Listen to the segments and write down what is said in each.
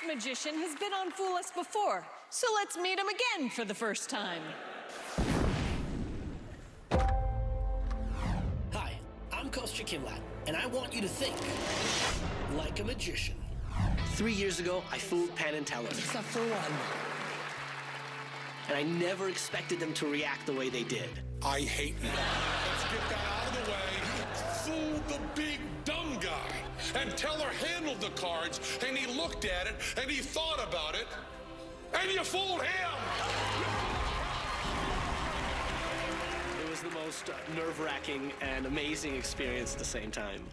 magician has been on Fool Us before, so let's meet him again for the first time. Hi, I'm Kostya Kimlat, and I want you to think like a magician. 3 years ago, I fooled Penn and Teller. Except for one. And I never expected them to react the way they did. I hate you. Let's get that out of the way. Fooled the big dumb guy. And Teller handled the cards, and he looked at it, and he thought about it, and you fooled him! It was the most nerve-wracking and amazing experience at the same time.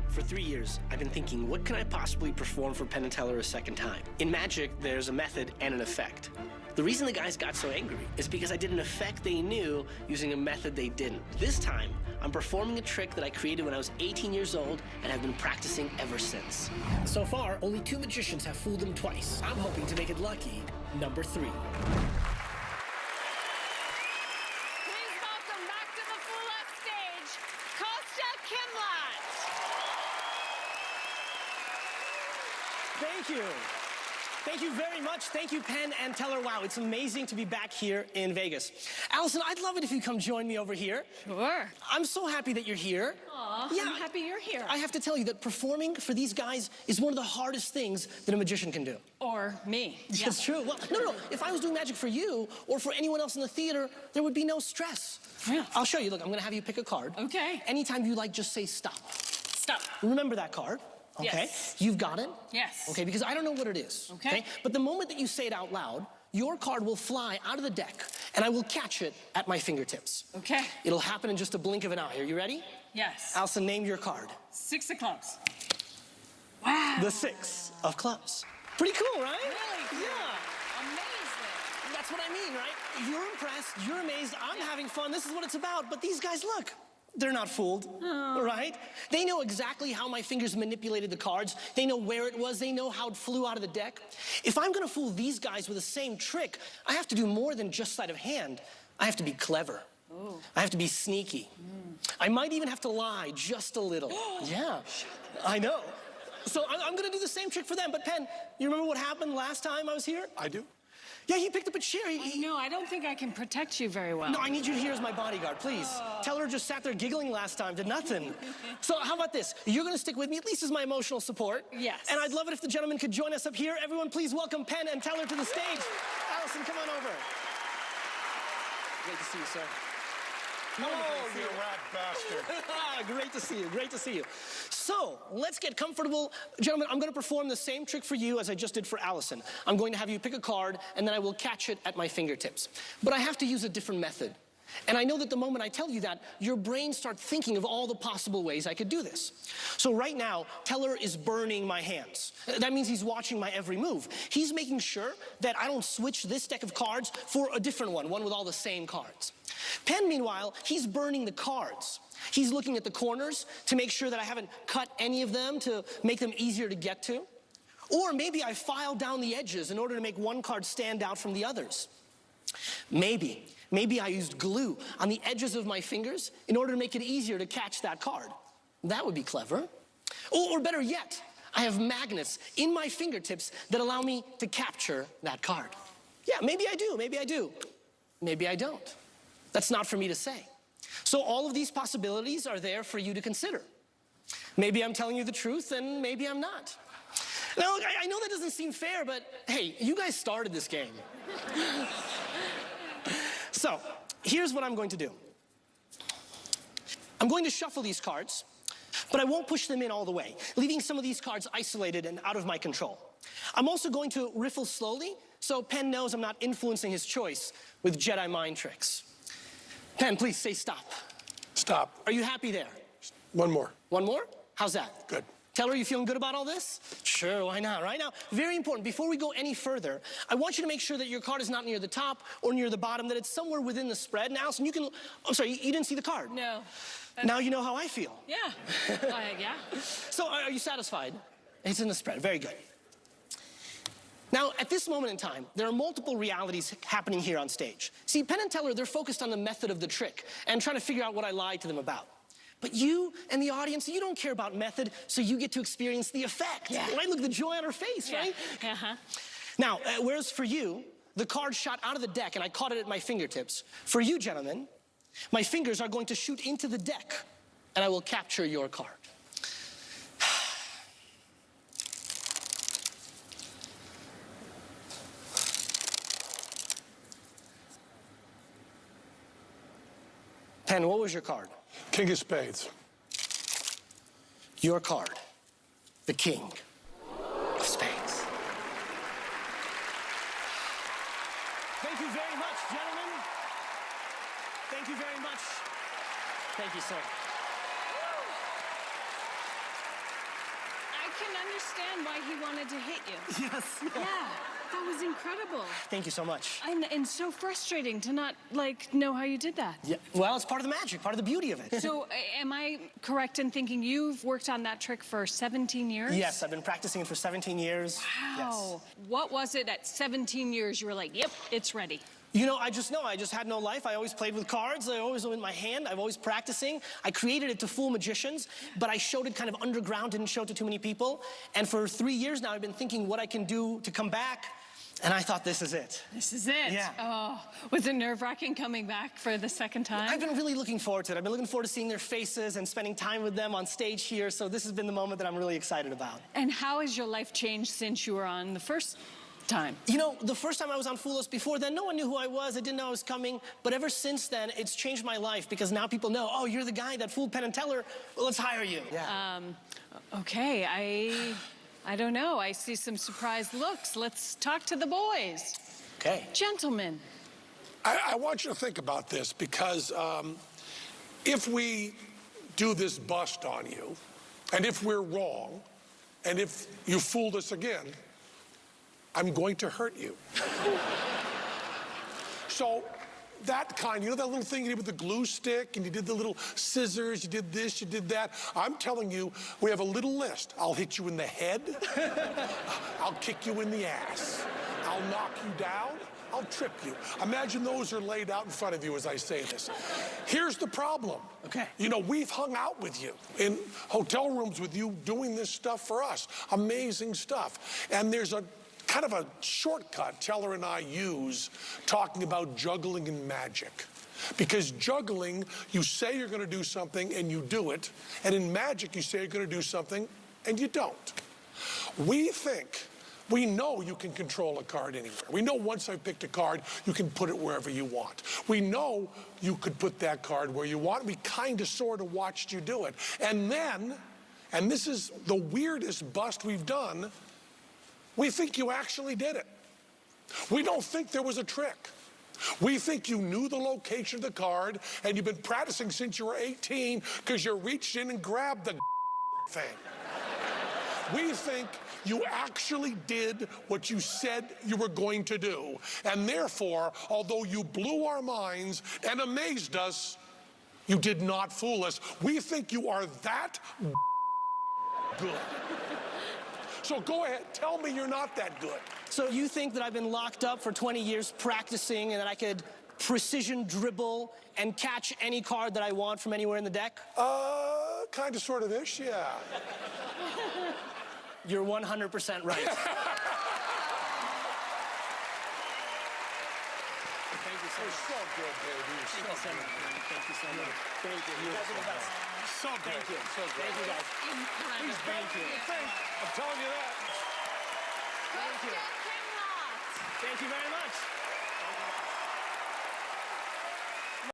For 3 years, I've been thinking, what can I possibly perform for Penn and Teller a second time? In magic, there's a method and an effect. The reason the guys got so angry is because I did an effect they knew using a method they didn't. This time, I'm performing a trick that I created when I was 18 years old and have been practicing ever since. So far, only 2 magicians have fooled them twice. I'm hoping to make it lucky, number 3. Please welcome back to the Fool Us stage, Kostya Kimlat. Thank you. Thank you very much. Thank you, Penn and Teller. Wow, it's amazing to be back here in Vegas. Allison, I'd love it if you come join me over here. Sure. I'm so happy that you're here. Aw, Yeah, I'm happy you're here. I have to tell you that performing for these guys is one of the hardest things that a magician can do. Or me. It's true. Well, no. If I was doing magic for you or for anyone else in the theater, there would be no stress. Yeah. I'll show you. Look, I'm going to have you pick a card. Okay. Anytime you like, just say stop. Stop. Remember that card. Okay? Yes. You've got it? Yes. Okay, because I don't know what it is. Okay. But the moment that you say it out loud, your card will fly out of the deck, and I will catch it at my fingertips. Okay. It'll happen in just a blink of an eye. Are you ready? Yes. Allison, name your card. 6 of clubs. Wow. The 6 of clubs. Pretty cool, right? Really cool. Yeah. Amazing. That's what I mean, right? You're impressed, you're amazed, I'm having fun, this is what it's about. But these guys, look, they're not fooled, right? They know exactly how my fingers manipulated the cards. They know where it was. They know how it flew out of the deck. If I'm gonna fool these guys with the same trick, I have to do more than just sleight of hand. I have to be clever. Ooh. I have to be sneaky. I might even have to lie just a little. Yeah, I know. So I'm gonna do the same trick for them. But Penn, you remember what happened last time I was here? I do. Yeah, he picked up a chair. No, I don't think I can protect you very well. No, I need you here as my bodyguard, please. Teller just sat there giggling last time, did nothing. So how about this? You're gonna stick with me, at least as my emotional support. Yes. And I'd love it if the gentlemen could join us up here. Everyone, please welcome Penn and Teller to the stage. Allison, come on over. Great to see you, sir. Oh, you rat bastard. Great to see you, great to see you. So, let's get comfortable. Gentlemen, I'm gonna perform the same trick for you as I just did for Allison. I'm going to have you pick a card, and then I will catch it at my fingertips. But I have to use a different method. And I know that the moment I tell you that, your brain starts thinking of all the possible ways I could do this. So right now, Teller is burning my hands. That means he's watching my every move. He's making sure that I don't switch this deck of cards for a different one with all the same cards. Penn, meanwhile, he's burning the cards. He's looking at the corners to make sure that I haven't cut any of them to make them easier to get to. Or maybe I filed down the edges in order to make one card stand out from the others. Maybe I used glue on the edges of my fingers in order to make it easier to catch that card. That would be clever. Or better yet, I have magnets in my fingertips that allow me to capture that card. Yeah, maybe I do, maybe I don't. That's not for me to say. So all of these possibilities are there for you to consider. Maybe I'm telling you the truth, and maybe I'm not. Now, look, I know that doesn't seem fair, but hey, you guys started this game. So, here's what I'm going to do. I'm going to shuffle these cards, but I won't push them in all the way, leaving some of these cards isolated and out of my control. I'm also going to riffle slowly, so Penn knows I'm not influencing his choice with Jedi mind tricks. Penn, please say stop. Stop. Are you happy there? One more. One more? How's that? Good. Teller, you feeling good about all this? Sure, why not? Right now, very important, before we go any further, I want you to make sure that your card is not near the top or near the bottom, that it's somewhere within the spread. And Allison, you can, I'm sorry, you didn't see the card? No. Now you know how I feel. Yeah. Yeah. So are you satisfied? It's in the spread, very good. Now, at this moment in time, there are multiple realities happening here on stage. See, Penn and Teller, they're focused on the method of the trick and trying to figure out what I lied to them about. But you and the audience, you don't care about method, so you get to experience the effect. Yeah. Right? Look at the joy on her face, right? Uh-huh. Now, whereas for you, the card shot out of the deck and I caught it at my fingertips. For you, gentlemen, my fingers are going to shoot into the deck and I will capture your card. Penn, what was your card? King of spades. Your card, the king of spades. Thank you very much, gentlemen. Thank you very much. Thank you, sir. I can understand why he wanted to hit you. Yes. Yeah, that was incredible. Thank you so much. And so frustrating to not, like, know how you did that. Yeah, well, it's part of the magic, part of the beauty of it. So, am I correct in thinking you've worked on that trick for 17 years? Yes, I've been practicing it for 17 years. Wow. What was it at 17 years you were like, yep, it's ready? You know, I just had no life. I always played with cards. I always in my hand. I'm always practicing. I created it to fool magicians, but I showed it kind of underground, didn't show it to too many people. And for 3 years now, I've been thinking what I can do to come back. And I thought, this is it. This is it? Yeah. Oh, was it nerve-wracking coming back for the second time? I've been really looking forward to it. I've been looking forward to seeing their faces and spending time with them on stage here. So this has been the moment that I'm really excited about. And how has your life changed since you were on the first time? You know, the first time I was on Fool Us before then, no one knew who I was. I didn't know I was coming. But ever since then, it's changed my life because now people know, oh, you're the guy that fooled Penn and Teller. Well, let's hire you. Yeah. Okay, I don't know. I see some surprised looks. Let's talk to the boys. Okay. Gentlemen. I want you to think about this because if we do this bust on you, and if we're wrong, and if you fooled us again, I'm going to hurt you. So that kind, you know that little thing you did with the glue stick and you did the little scissors, you did this, you did that. I'm telling you, we have a little list. I'll hit you in the head. I'll kick you in the ass. I'll knock you down. I'll trip you. Imagine those are laid out in front of you as I say this. Here's the problem. Okay. You know, we've hung out with you in hotel rooms with you doing this stuff for us. Amazing stuff. And there's a kind of a shortcut Teller and I use talking about juggling and magic. Because juggling, you say you're going to do something and you do it. And in magic, you say you're going to do something and you don't. We know you can control a card anywhere. We know once I've picked a card, you can put it wherever you want. We know you could put that card where you want. We kind of sort of watched you do it. And then, and this is the weirdest bust we've done, we think you actually did it. We don't think there was a trick. We think you knew the location of the card and you've been practicing since you were 18 because you reached in and grabbed the thing. We think you actually did what you said you were going to do. And therefore, although you blew our minds and amazed us, you did not fool us. We think you are that good. So go ahead, tell me you're not that good. So you think that I've been locked up for 20 years practicing and that I could precision dribble and catch any card that I want from anywhere in the deck? Kind of, sort of ish, yeah. You're 100% right. You're so good, baby. You're so good. Thank you so much. Thank you. You guys are the best. So good. Thank you. So good. Thank you, guys. Incredible. Thank you. I'm telling you that. Thank you. Kimlat. Thank you very much.